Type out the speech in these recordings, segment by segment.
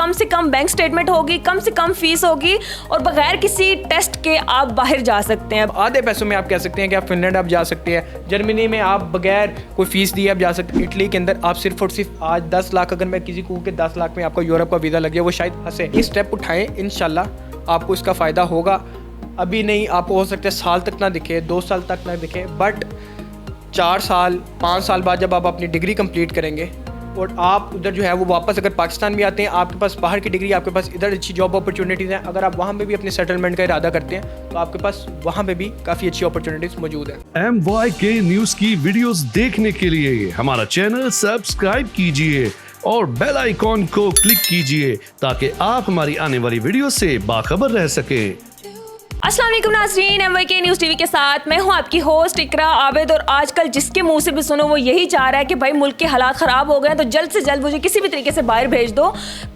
कम से कम bank statement होगी, कम से कम फीस होगी और बगैर किसी टेस्ट के आप बाहर जा सकते हैं। आधे पैसों में आप कह सकते हैं कि आप फिनलैंड आप जा सकते हैं, जर्मनी में आप बगैर कोई फीस दिए आप जा सकते हैं, इटली के अंदर आप सिर्फ और सिर्फ आज 10 लाख, अगर मैं किसी को कहूँ कि 10 लाख में आपका यूरोप का वीज़ा लग गया, वो शायद हंसे। ये स्टेप उठाएं, इंशाल्लाह आपको इसका फ़ायदा होगा। अभी नहीं, आपको हो सकता है साल तक ना दिखे, 2 साल तक ना दिखे, बट 4 साल 5 साल बाद जब आप अपनी डिग्री कंप्लीट करेंगे और आप उधर जो है वो वापस अगर पाकिस्तान भी आते हैं, आपके पास बाहर की डिग्री, आपके पास इधर अच्छी जॉब अपॉर्चुनिटीज़ हैं, अगर आप वहाँ पे भी अपने सेटलमेंट का इरादा करते हैं तो आपके पास वहाँ पे भी काफ़ी अच्छी अपॉर्चुनिटीज़ मौजूद हैं। MYK न्यूज़ की वीडियोस देखने के लिए हमारा चैनल सब्सक्राइब कीजिए और बेल आइकॉन को क्लिक कीजिए ताकि आप हमारी आने वाली वीडियो से बाखबर रह सकें। अस्सलाम वालेकुम नाज़रीन, MYK न्यूज़ टीवी के साथ मैं हूं आपकी होस्ट इकरा आबिद। और आजकल जिसके मुंह से भी सुनो वो यही चाह रहा है कि भाई मुल्क के हालात ख़राब हो गए हैं तो जल्द से जल्द मुझे किसी भी तरीके से बाहर भेज दो।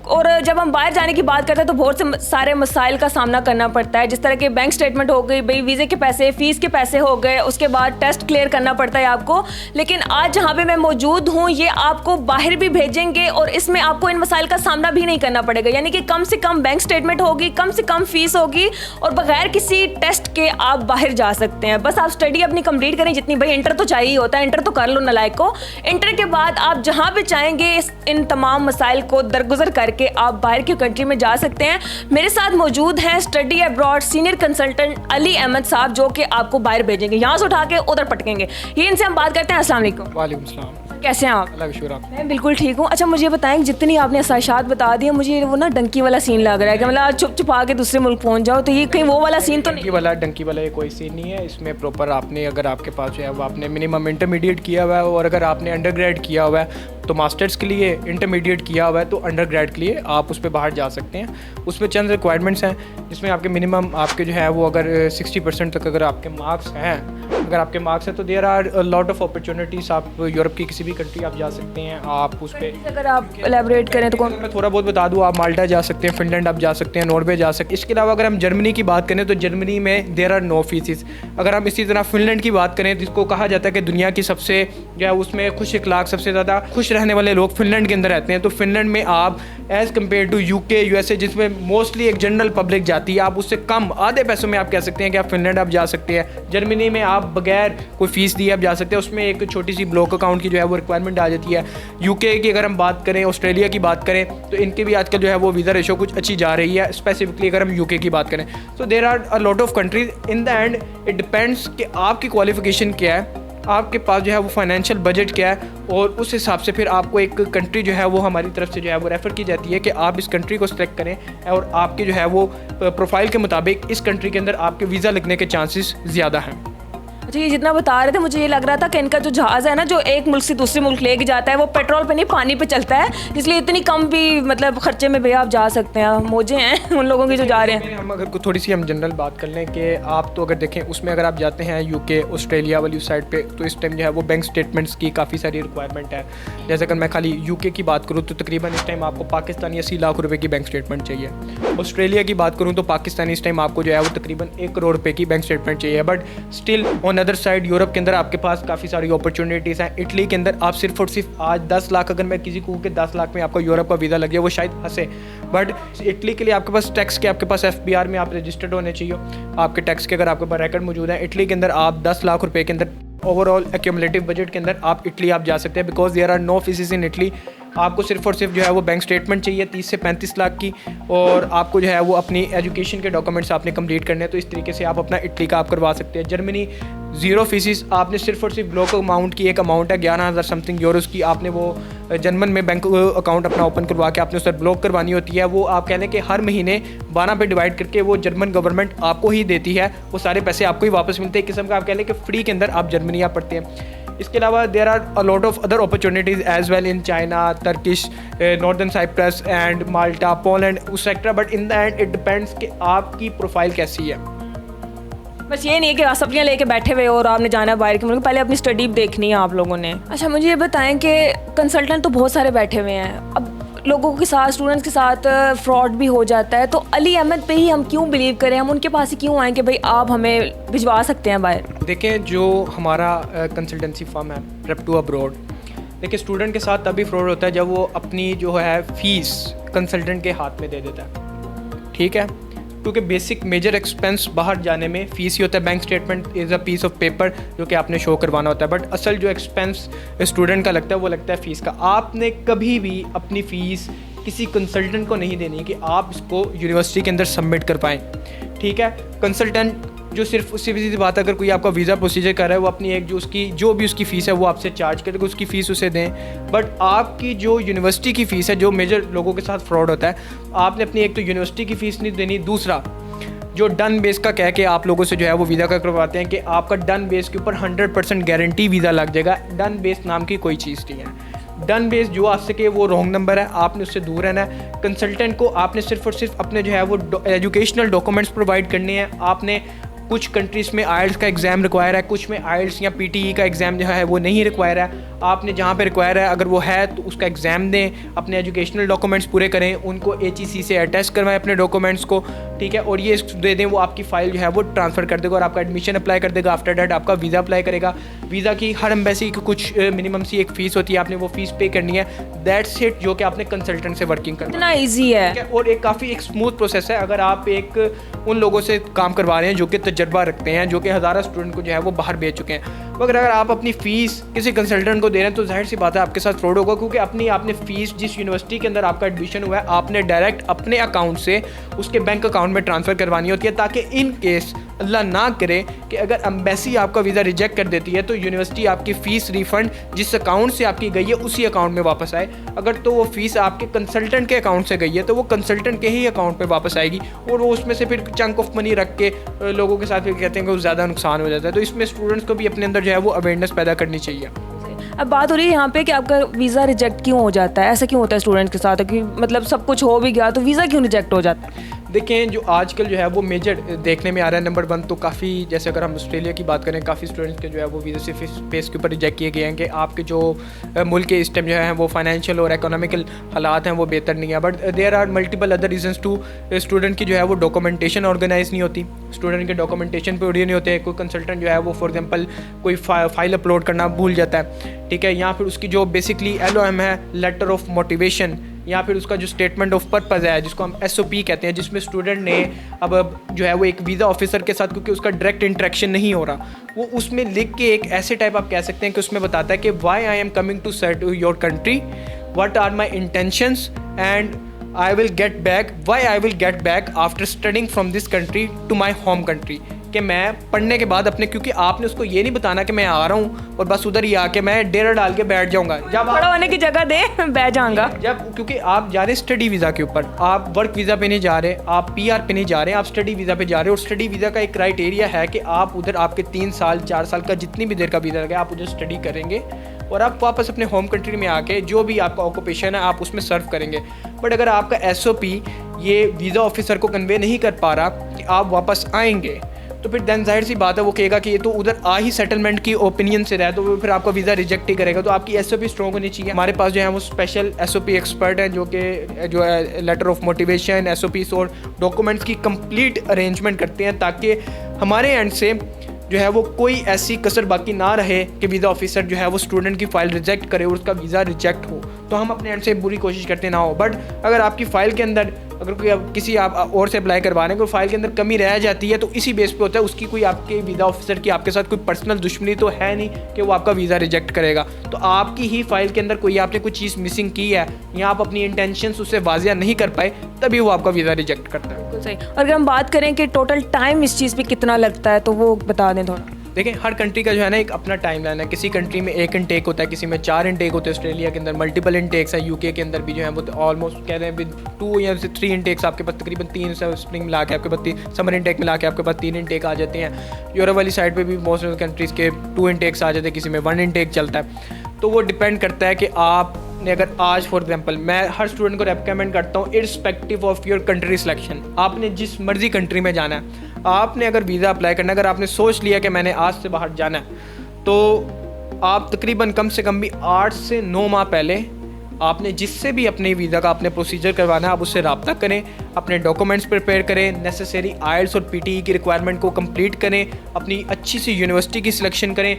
और जब हम बाहर जाने की बात करते हैं तो बहुत से सारे मसाइल का सामना करना पड़ता है, जिस तरह के बैंक स्टेटमेंट हो गई, भाई वीज़े के पैसे, फ़ीस के पैसे हो गए, उसके बाद टेस्ट क्लियर करना पड़ता है आपको। लेकिन आज जहाँ पर मैं मौजूद हूँ ये आपको बाहर भी भेजेंगे और इसमें आपको इन मसाइल का सामना भी नहीं करना पड़ेगा, यानी कि कम से कम बैंक स्टेटमेंट होगी, कम से कम फ़ीस होगी और बगैर किसी टेस्ट के आप बाहर जा सकते हैं। बस आप स्टडी अपनी कंप्लीट करें जितनी, भाई इंटर तो चाहिए होता है, इंटर तो कर लो नालायक को। इंटर के बाद आप जहां भी चाहेंगे इन तमाम मसाइल को दरगुजर करके आप बाहर की कंट्री में जा सकते हैं। मेरे साथ मौजूद हैं study abroad senior consultant Ali Ahmad साहब, जो कि आपको बाहर भेजेंगे, यहाँ से उठा के उधर पटकेंगे। ये इनसे हम बात करते हैं। अस्सलाम वालेकुम। वालेकुम सलाम। कैसे हैं आप? अल्लाह का शुक्र। मैं बिल्कुल ठीक हूँ। अच्छा मुझे बताएं, जितनी आपने आसाइशात बता दी है, मुझे वो ना डंकी वाला सीन लग रहा है कि मतलब छुप छुपा के दूसरे मुल्क पहुँच जाओ, तो ये कहीं वो वाला सीन तो नहीं? डंकी वाला ये कोई सीन नहीं है। इसमें प्रॉपर आपने, अगर आपके पास जो है वो आपने मिनिमम इंटरमीडिएट किया हुआ है और अगर आपने अंडर ग्रेड किया हुआ है तो मास्टर्स के लिए, इंटरमीडिएट किया हुआ है तो अंडर ग्रेड के लिए आप उस पर बाहर जा सकते हैं। उसमें चंद रिक्वायरमेंट्स हैं जिसमें आपके मिनिमम आपके जो है वो अगर 60% तक अगर आपके मार्क्स हैं, अगर आपके मार्क्स हैं तो there are lot of opportunities. आप यूरोप की किसी भी कंट्री आप जा सकते हैं। आप उस पर अगर आप एलैबोरेट करें तो कौन? मैं थोड़ा बहुत बता दूँ, आप माल्टा जा सकते हैं, फिनलैंड आप जा सकते हैं, नॉर्वे जा सकते हैं। इसके अलावा अगर हम जर्मनी की बात करें तो जर्मनी में देयर आर नो फीसिस। अगर हम इसी तरह फिनलैंड की बात करें जिसको कहा जाता है कि दुनिया की सबसे जो है उसमें खुश इखलाक, सबसे ज़्यादा खुश रहने वाले लोग फिनलैंड के अंदर रहते हैं, तो फिनलैंड में आप as compared to UK USA जिसमें मोस्टली एक जनरल पब्लिक जाती है, आप उससे कम आधे पैसों में आप कह सकते हैं कि आप फिनलैंड आप जा सकते हैं। जर्मनी में आप बगैर कोई फीस दिए आप जा सकते हैं। उसमें एक छोटी सी ब्लॉक अकाउंट की जो है वो रिक्वायरमेंट आ जाती है। UK की अगर हम बात करें, ऑस्ट्रेलिया की बात करें तो इनके भी आजकल जो है वो वीज़ा रेशो कुछ अच्छी जा रही है। स्पेसिफिकली अगर हम UK की बात करें तो there are a lot of countries. In the end it depends कि आपकी क्वालिफिकेशन क्या है, आपके पास जो है वो फाइनेंशियल बजट क्या है, और उस हिसाब से फिर आपको एक कंट्री जो है वो हमारी तरफ से जो है वो रेफ़र की जाती है कि आप इस कंट्री को सिलेक्ट करें और आपके जो है वो प्रोफाइल के मुताबिक इस कंट्री के अंदर आपके वीज़ा लगने के चांसेस ज़्यादा हैं। अच्छा, ये जितना बता रहे थे मुझे ये लग रहा था कि इनका जो जहाज़ है ना, जो एक मुल्क से दूसरे मुल्क लेके जाता है, वो पेट्रोल पे नहीं पानी पे चलता है, इसलिए इतनी कम भी मतलब खर्चे में भैया आप जा सकते हैं। मौजे हैं उन लोगों की जो जा रहे हैं। हम अगर थोड़ी सी हम जनरल बात कर लें कि आप तो अगर देखें उसमें अगर आप जाते हैं UK ऑस्ट्रेलिया वाली साइड पे तो इस टाइम जो है वो बैंक स्टेटमेंट्स की काफ़ी सारी रिक्वायरमेंट है। जैसे अगर मैं खाली UK की बात करूँ तो तकरीबन इस टाइम आपको पाकिस्तानी 80 लाख रुपए की बैंक स्टेटमेंट चाहिए। ऑस्ट्रेलिया की बात करूँ तो पाकिस्तानी इस टाइम आपको जो है वो तकरीबन 1 करोड़ रुपये की बैंक स्टेटमेंट चाहिए। But still on other side Europe के अंदर आपके पास काफ़ी सारी अपॉर्चुनिटीज़ हैं। इटली के अंदर आप सिर्फ और सिर्फ आज 10 लाख, अगर मैं किसी को कहूँ कि 10 लाख में आपका यूरोप का वीज़ा लग गया, वो शायद हंसे। बट इटली के लिए आपके पास टैक्स के, आपके पास FBR में आप रजिस्टर्ड होने चाहिए, आपके टैक्स के अगर आपके पास रिकॉर्ड मौजूद है। इटली के अंदर आप 10 लाख रुपए के अंदर ओवरऑल एक्यूमुलेटिव बजट के अंदर आप इटली आप जा सकते हैं, because there are no fees in Italy. आपको सिर्फ और सिर्फ जो है वो बैंक स्टेटमेंट चाहिए 30 से 35 लाख की, और आपको जो है वो अपनी एजुकेशन के डॉक्यूमेंट्स आपने कंप्लीट करने हैं, तो इस तरीके से आप अपना इटली का आप करवा सकते हैं। जर्मनी 0 फीसिस, आपने सिर्फ और सिर्फ ब्लॉक अमाउंट की एक अमाउंट है 11,000 समथिंग यूरोज़ की, आपने वो जर्मन में बैंक अकाउंट अपना ओपन करवा के आपने उस पर ब्लॉक करवानी होती है। वो आप कह लें कि हर महीने 12 पे डिवाइड करके वो जर्मन गवर्नमेंट आपको ही देती है, वो सारे पैसे आपको ही वापस मिलते हैं। एक किस्म का आप कह लें कि फ्री के अंदर आप जर्मनी आप पढ़ते हैं। इसके अलावा there are a lot of other opportunities as well in China, Turkish, Northern Cyprus and Malta, Poland etcetera. But in the end it depends कि आपकी प्रोफाइल कैसी है। बस ये नहीं है कि सब्जियाँ लेके बैठे हुए और आपने जाना है बाहर के मुल्क, पहले अपनी स्टडी देखनी है आप लोगों ने। अच्छा मुझे ये बताएं कि कंसल्टेंट तो बहुत सारे बैठे हुए हैं, अब लोगों के साथ, स्टूडेंट्स के साथ फ्रॉड भी हो जाता है, तो अली अहमद पे ही हम क्यों बिलीव करें, हम उनके पास ही क्यों आएँ कि भाई आप हमें भिजवा सकते हैं बाहर? देखें, जो हमारा कंसल्टेंसी फर्म है प्रेप टू अब्रॉड, देखिए स्टूडेंट के साथ तभी फ्रॉड होता है जब वो अपनी जो है फ़ीस कंसल्टेंट के हाथ में दे देता है, ठीक है। क्योंकि बेसिक मेजर एक्सपेंस बाहर जाने में फ़ीस ही होता है। Bank statement is a piece of paper जो कि आपने शो करवाना होता है, बट असल जो एक्सपेंस स्टूडेंट का लगता है वो लगता है फ़ीस का। आपने कभी भी अपनी फ़ीस किसी कंसल्टेंट को नहीं देनी कि आप इसको यूनिवर्सिटी के अंदर सबमिट कर पाएँ, ठीक है। कंसल्टेंट जो सिर्फ उससे भी सीधी बात, अगर कोई आपका वीज़ा प्रोसीजर कर रहा है वो अपनी एक जो भी उसकी फ़ीस है वो आपसे चार्ज करेगा, उसकी फ़ीस उसे दें। बट आपकी जो यूनिवर्सिटी की फ़ीस है, जो मेजर लोगों के साथ फ्रॉड होता है, आपने अपनी एक तो यूनिवर्सिटी की फ़ीस नहीं देनी, दूसरा जो डन बेस का कह के आप लोगों से जो है वो वीज़ा का करवाते हैं कि आपका डन बेस के ऊपर 100% गारंटी वीज़ा लग जाएगा। डन बेस नाम की कोई चीज़ नहीं है। डन बेस जो आ सके वो रॉन्ग नंबर है, आपने उससे दूर रहना है। कंसल्टेंट को आपने सिर्फ और सिर्फ अपने जो है वो एजुकेशनल डॉक्यूमेंट्स प्रोवाइड करने हैं। आपने कुछ कंट्रीज़ में आइल्स का एग्ज़ाम रिक्वायर है, कुछ में आइल्स या पीटीई का एग्ज़ाम जो है वो नहीं रिक्वायर है। आपने जहाँ पे रिक्वायर है अगर वो है तो उसका एग्ज़ाम दें, अपने एजुकेशनल डॉक्यूमेंट्स पूरे करें, उनको HEC से अटैच करवाएं अपने डॉक्यूमेंट्स को, ठीक है, और ये दे दें, वो आपकी फ़ाइल जो है वो ट्रांसफ़र कर देगा और आपका एडमिशन अप्लाई कर देगा। आफ्टर डैट आपका वीज़ा अप्लाई करेगा। वीज़ा की हर एम्बेसी की कुछ मिनिमम सी एक फ़ीस होती है, आपने वो फ़ीस पे करनी है। दैट्स इट, जो कि आपने कंसल्टेंट से वर्किंग करना इतना ईजी है। और एक काफ़ी एक स्मूथ प्रोसेस है। अगर आप एक उन लोगों से काम करवा रहे हैं जो कि तजर्बा रखते हैं, जो कि हज़ारों स्टूडेंट को जो है वो बाहर भेज चुके हैं, मगर अगर आप अपनी फ़ीस किसी कंसल्टेंट को दे रहे हैं तो जाहिर सी बात है आपके साथ फ्रॉड होगा। क्योंकि आपने फ़ीस जिस यूनिवर्सिटी के अंदर आपका एडमिशन हुआ है आपने डायरेक्ट अपने अकाउंट से उसके बैंक अकाउंट में ट्रांसफ़र करवानी होती है, ताकि इन केस अल्लाह ना करे कि अगर एम्बेसी आपका वीज़ा रिजेक्ट कर देती है तो यूनिवर्सिटी आपकी फ़ीस रिफ़ंड जिस अकाउंट से आपकी गई है उसी अकाउंट में वापस आए। अगर तो वो फ़ीस आपके कंसल्टेंट के अकाउंट से गई है तो वो कंसल्टेंट के ही अकाउंट में वापस आएगी और वो उसमें से फिर चंक ऑफ मनी रख के लोगों के साथ फिर कहते हैं कि वो ज़्यादा नुकसान हो जाता है। तो इसमें स्टूडेंट्स को भी अपने अंदर जो है वो अवेयरनेस पैदा करनी चाहिए। अब बात हो रही है यहाँ पे कि आपका वीज़ा रिजेक्ट क्यों हो जाता है, ऐसा क्यों होता है स्टूडेंट के साथ कि मतलब सब कुछ हो भी गया तो वीज़ा क्यों रिजेक्ट हो जाता है? देखें, जो आजकल जो है वो मेजर देखने में आ रहा है, नंबर 1 तो काफ़ी, जैसे अगर हम ऑस्ट्रेलिया की बात करें, काफ़ी स्टूडेंट्स के जो है वो वीज़ा से फेस के ऊपर रिजेक्ट किए गए हैं कि आपके जो मुल्क के इस टाइम जो है वो फाइनेंशियल और इकोनॉमिकल हालात हैं वो बेहतर नहीं है। But there are multiple other reasons to student की जो है वो डॉक्यूमेंटेशन ऑर्गेनाइज नहीं होती, स्टूडेंट के डॉक्यूमेंटेशन पूरे नहीं होते। कोई कंसल्टेंट जो है वो फॉर एग्जांपल कोई फाइल अपलोड करना भूल जाता है, ठीक है, या फिर उसकी जो बेसिकली LOM है, लेटर ऑफ मोटिवेशन, या फिर उसका जो स्टेटमेंट ऑफ पर्पज़ है जिसको हम SOP कहते हैं, जिसमें स्टूडेंट ने अब जो है वो एक वीज़ा ऑफिसर के साथ, क्योंकि उसका डायरेक्ट इंटरेक्शन नहीं हो रहा, वो उसमें लिख के एक ऐसे टाइप आप कह सकते हैं कि उसमें बताता है कि why I am coming to सर्ट your country, what are my intentions and I will get back, why I will get back after studying from this country to my home country, कि मैं पढ़ने के बाद अपने, क्योंकि आपने उसको ये नहीं बताना कि मैं आ रहा हूँ और बस उधर ही आके मैं डेरा डाल के बैठ जाऊँगा। जब खड़ा होने की जगह दे बैठ जाऊँगा, जब क्योंकि आप जा रहे हैं स्टडी वीज़ा के ऊपर, आप वर्क वीज़ा पे नहीं जा रहे, आप PR पे नहीं जा रहे, आप स्टडी वीज़ा पे जा रहे हो। और स्टडी वीज़ा का एक क्राइटेरिया है कि आप उधर आपके 3 साल 4 साल का जितनी भी देर का वीज़ा लगे आप उधर स्टडी करेंगे और आप वापस अपने होम कंट्री में आके जो भी आपका ऑक्यूपेशन है आप उसमें सर्व करेंगे। बट अगर आपका SOP ये वीज़ा ऑफिसर को कन्वे नहीं कर पा रहा कि आप वापस आएंगे, तो फिर दैन जाहिर सी बात है वो कहेगा कि ये तो उधर आ ही सेटलमेंट की ओपिनियन से रहा है, तो वो फिर आपका वीज़ा रिजेक्ट ही करेगा। तो आपकी SOP स्ट्रॉन्ग होनी चाहिए। हमारे पास जो है वो स्पेशल SOP एक्सपर्ट हैं जो है लेटर ऑफ मोटिवेशन, SOPs और डॉक्यूमेंट्स की कंप्लीट अरेंजमेंट करते हैं, ताकि हमारे एंड से जो है वो कोई ऐसी कसर बाकी ना रहे कि वीज़ा ऑफिसर जो है वो स्टूडेंट की फ़ाइल रिजेक्ट करे और उसका वीज़ा रिजेक्ट हो। तो हम अपने एंड से बुरी कोशिश करते ना हो। बट अगर आपकी फ़ाइल के अंदर अगर कोई किसी आप और से अप्लाई करवाने को फ़ाइल के अंदर कमी रह जाती है तो इसी बेस पे होता है, उसकी कोई आपके वीज़ा ऑफिसर की आपके साथ कोई पर्सनल दुश्मनी तो है नहीं कि वो आपका वीज़ा रिजेक्ट करेगा। तो आपकी ही फ़ाइल के अंदर कोई आपने कोई चीज़ मिसिंग की है या आप अपनी इंटेंशंस उससे वाजिया नहीं कर पाए, तभी वो आपका वीज़ा रिजेक्ट करता है। बिल्कुल सही। और अगर हम बात करें कि टोटल टाइम इस चीज़ पे कितना लगता है तो वो बता दें थोड़ा। देखें, हर कंट्री का जो है ना एक अपना टाइम लाइन है। किसी कंट्री में 1 इंटेक होता है, किसी में 4 इंटेक होते हैं, ऑस्ट्रेलिया के अंदर मल्टीपल इंटेक्स है, UK के अंदर भी जो है वो ऑलमोस्ट कह रहे हैं विद 2 या 3 इंटेक्स आपके पास तकरीबन 3 स्प्रिंग मिला के आपके पास समर इंटेक मिला के आपके पास 3 इंटेक आ जाते हैं। यूरोप वाली साइड पे भी मोस्ट ऑफ कंट्रीज़ के 2 इंटेक्स आ जाते हैं, किसी में 1 इंटेक चलता है। तो वो डिपेंड करता है कि आपने अगर आज फॉर एग्जांपल मैं हर स्टूडेंट को रेकमेंड करता हूँ irrespective of your country selection, आपने जिस मर्जी कंट्री में जाना है, आपने अगर वीज़ा अप्लाई करना है, अगर आपने सोच लिया कि मैंने आज से बाहर जाना है, तो आप तकरीबन कम से कम भी 8 से 9 माह पहले आपने जिससे भी अपने वीज़ा का आपने प्रोसीजर करवाना है आप उससे रब्ता करें, अपने डॉक्यूमेंट्स प्रिपेयर करें, नेसेसरी IELTS और PTE की रिक्वायरमेंट को कंप्लीट करें, अपनी अच्छी सी यूनिवर्सिटी की सिलेक्शन करें,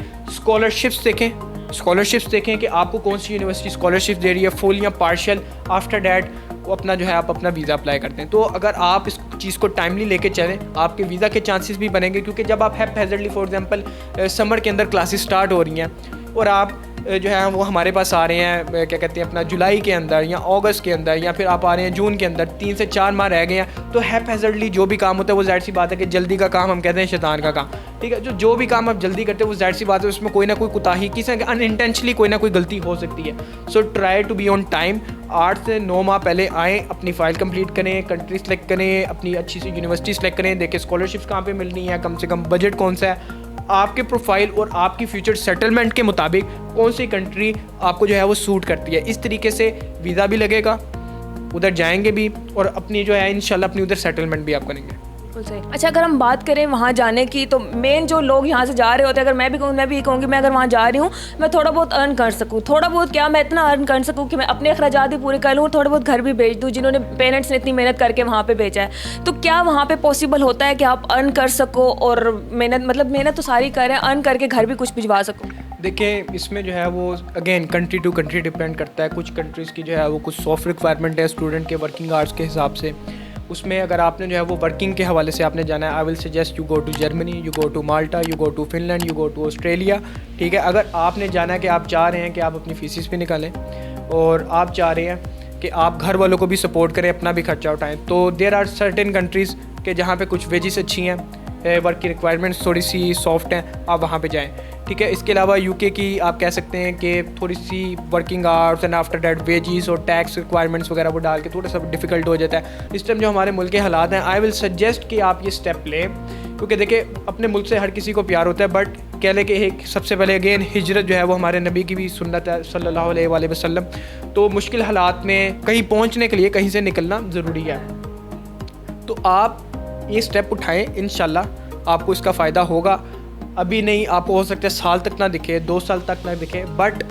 स्कॉलरशिप्स देखें कि आपको कौन सी यूनिवर्सिटी स्कॉलरशिप दे रही है, फुल या पार्शियल। आफ्टर डैट वो अपना जो है आप अपना वीज़ा अप्लाई करते हैं। तो अगर आप इस चीज़ को टाइमली लेके चलें, आपके वीज़ा के चांसेस भी बनेंगे, क्योंकि जब आप हैप्पीली फॉर एग्जांपल समर के अंदर क्लासेस स्टार्ट हो रही हैं और आप जो है वो हमारे पास आ रहे हैं क्या कहते हैं अपना जुलाई के अंदर या अगस्त के अंदर, या फिर आप आ रहे हैं जून के अंदर, 3 से 4 माह रह गए हैं, तो हैप्पीली जो भी काम होता है वो ज़ाहिर सी बात है कि जल्दी का काम हम कहते हैं शैतान का काम, ठीक है। जो भी काम आप जल्दी करते हो वो ज़ाहिर सी बात है उसमें कोई ना कोई कोताही, किसी अनइंटेंशनली कोई ना कोई गलती हो सकती है। So try to be on time. 8 से 9 माह पहले आएँ, अपनी फ़ाइल कंप्लीट करें, कंट्री सेलेक्ट करें, अपनी अच्छी सी यूनिवर्सिटी सेलेक्ट करें, देखें स्कॉलरशिप्स कहाँ पे मिलनी है, कम से कम बजट कौन सा है, आपके प्रोफाइल और आपकी फ्यूचर सेटलमेंट के मुताबिक कौन सी कंट्री आपको जो है वो सूट करती है। इस तरीके से वीज़ा भी लगेगा, उधर जाएंगे भी और अपनी जो है इंशाल्लाह अपनी उधर सेटलमेंट भी आप करेंगे। सही। अच्छा, अगर हम बात करें वहाँ जाने की, तो मेन जो लोग यहाँ से जा रहे होते हैं, अगर मैं भी कहूँगी मैं अगर वहाँ जा रही हूँ, मैं थोड़ा बहुत अर्न कर सकूँ, थोड़ा बहुत क्या मैं इतना अर्न कर सकूँ कि मैं अपने अखराजात भी पूरे कर लूँ, थोड़ा बहुत घर भी भेज दूँ, जिन्होंने पेरेंट्स ने इतनी मेहनत करके वहाँ पे भेजा है। तो क्या वहाँ पे पॉसिबल होता है कि आप अर्न कर सको और मेहनत तो सारी करें, अर्न करके घर भी कुछ भिजवा सको? देखिए, इसमें जो है वो again country to country depend करता है। कुछ कंट्रीज़ की जो है वो कुछ सॉफ्ट रिक्वायरमेंट है स्टूडेंट के वर्किंग आवर्स के हिसाब से, उसमें अगर आपने जो है वो वर्किंग के हवाले से आपने जाना है, I will suggest you go to Germany, you go to Malta, you go to Finland, you go to Australia, ठीक है। अगर आपने जाना है कि आप चाह रहे हैं कि आप अपनी फीसिस भी निकालें और आप चाह रहे हैं कि आप घर वालों को भी सपोर्ट करें, अपना भी खर्चा उठाएं, तो देयर आर सर्टेन कंट्रीज़ के जहाँ पे कुछ वेजेस अच्छी हैं, वर्क की रिक्वायरमेंट्स थोड़ी सी सॉफ्ट हैं, आप वहाँ पे जाएं, ठीक है। इसके अलावा यूके की आप कह सकते हैं कि थोड़ी सी working hours and after that wages और टैक्स रिक्वायरमेंट्स वगैरह वो डाल के थोड़ा सा डिफ़िकल्ट हो जाता है। इस टाइम जो हमारे मुल्क के हालात हैं, आई विल सजेस्ट कि आप ये स्टेप लें, क्योंकि देखिए अपने मुल्क से हर किसी को प्यार होता है, बट कह लें कि एक सबसे पहले अगेन हिजरत जो है वो हमारे नबी की भी सुन्नत है सल्लल्लाहु अलैहि वसल्लम। तो मुश्किल हालात में कहीं पहुँचने के लिए कहीं से निकलना ज़रूरी है, तो आप ये स्टेप उठाएँ, इंशाल्लाह आपको इसका फ़ायदा होगा। अभी नहीं, आपको हो सकता है साल तक ना दिखे, 2 साल तक ना दिखे, बट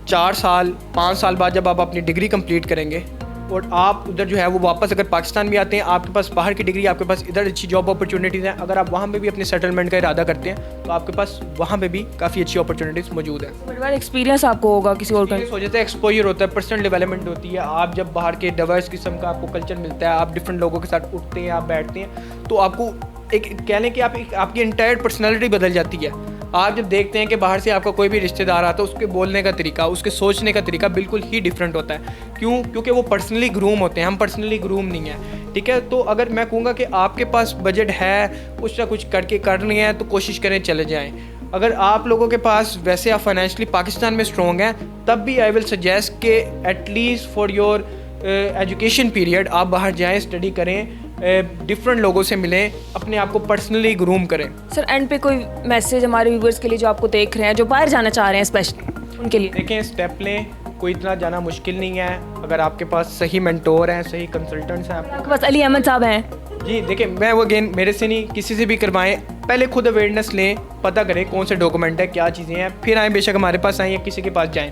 4 साल 5 साल बाद जब आप अपनी डिग्री कंप्लीट करेंगे और आप उधर जो है वो वापस अगर पाकिस्तान भी आते हैं, आपके पास बाहर की डिग्री, आपके पास इधर अच्छी जॉब अपॉर्चुनिटीज़ हैं, अगर आप वहाँ पे भी अपने सेटलमेंट का इरादा करते हैं तो आपके पास वहाँ पे भी काफ़ी अच्छी अपॉर्चुनिटीज़ मौजूद है। एक्सपीरियंस आपको होगा किसी और हो जाता है, एक्सपोजर होता है, पर्सनल डेवलपमेंट होती है। आप जब बाहर के डाइवर्स किस्म का आपको कल्चर मिलता है, आप डिफरेंट लोगों के साथ उठते हैं, आप बैठते हैं, तो आपको एक कह लें कि आपकी इंटायर पर्सनैलिटी बदल जाती है। आप जब देखते हैं कि बाहर से आपका कोई भी रिश्तेदार आता है, उसके बोलने का तरीका, उसके सोचने का तरीका बिल्कुल ही डिफरेंट होता है। क्यों? क्योंकि वो पर्सनली ग्रूम होते हैं, हम पर्सनली ग्रूम नहीं हैं, ठीक है। तो अगर मैं कहूँगा कि आपके पास बजट है, कुछ ना कुछ करके करनी है, तो कोशिश करें चले जाएँ। अगर आप लोगों के पास वैसे आप फाइनेंशियली पाकिस्तान में स्ट्रॉन्ग हैं, तब भी आई विल सजेस्ट कि at least for your education period आप बाहर जाएँ, स्टडी करें, डिफरेंट लोगों से मिलें, अपने आप को पर्सनली ग्रूम करें। सर, एंड पे कोई मैसेज हमारे व्यूअर्स के लिए जो आपको देख रहे हैं, जो बाहर जाना चाह रहे हैं स्पेशली उनके लिए? देखें, स्टेप लें, कोई इतना जाना मुश्किल नहीं है। अगर आपके पास सही मेंटोर हैं, सही कंसल्टेंट्स हैं, आपके पास अली अहमद साहब हैं जी, देखिए मैं वो अगेन मेरे से नहीं, किसी से भी करवाएं, पहले खुद अवेयरनेस लें, पता करें कौन से डॉक्यूमेंट है, क्या चीज़ें हैं, फिर आएँ, बेशक हमारे पास आएँ या किसी के पास जाएँ,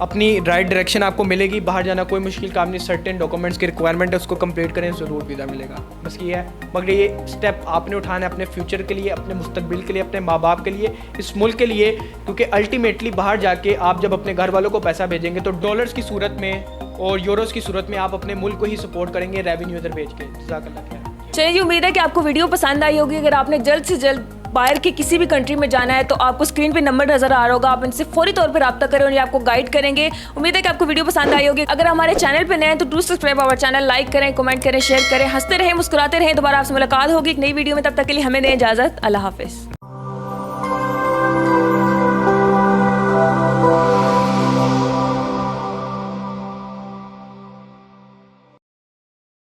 अपनी राइट डायरेक्शन आपको मिलेगी। बाहर जाना कोई मुश्किल काम नहीं, सर्टेन डॉक्यूमेंट्स की रिक्वायरमेंट है, उसको कंप्लीट करें, ज़रूर वीज़ा मिलेगा। बस ये है, मगर ये स्टेप आपने उठाना है अपने फ्यूचर के लिए, अपने मुस्तकबिल के लिए, अपने माँ बाप के लिए, इस मुल्क के लिए, क्योंकि अल्टीमेटली बाहर जाके आप जब अपने घर वालों को पैसा भेजेंगे तो डॉलर्स की सूरत में और यूरोज़ की सूरत में आप अपने मुल्क को ही सपोर्ट करेंगे रेवेन्यू इधर भेज के। जज़ाकल्लाह खैर। चलिए जी, उम्मीद है कि आपको वीडियो पसंद आई होगी। अगर आपने जल्द से जल्द बाहर के किसी भी कंट्री में जाना है तो आपको स्क्रीन पे नंबर नजर आ रहा होगा, आप इनसे फौरी तौर पर रब्ता करें और ये आपको गाइड करेंगे। उम्मीद है कि आपको वीडियो पसंद आई होगी। अगर हमारे चैनल पे नए हैं तो do subscribe our channel, like करें, कमेंट करें, शेयर करें, हंसते रहें, मुस्कुराते रहें। दोबारा आपसे मुलाकात होगी एक नई वीडियो में, तब तक के लिए हमें दें इजाजत। अल्लाह हाफिज़।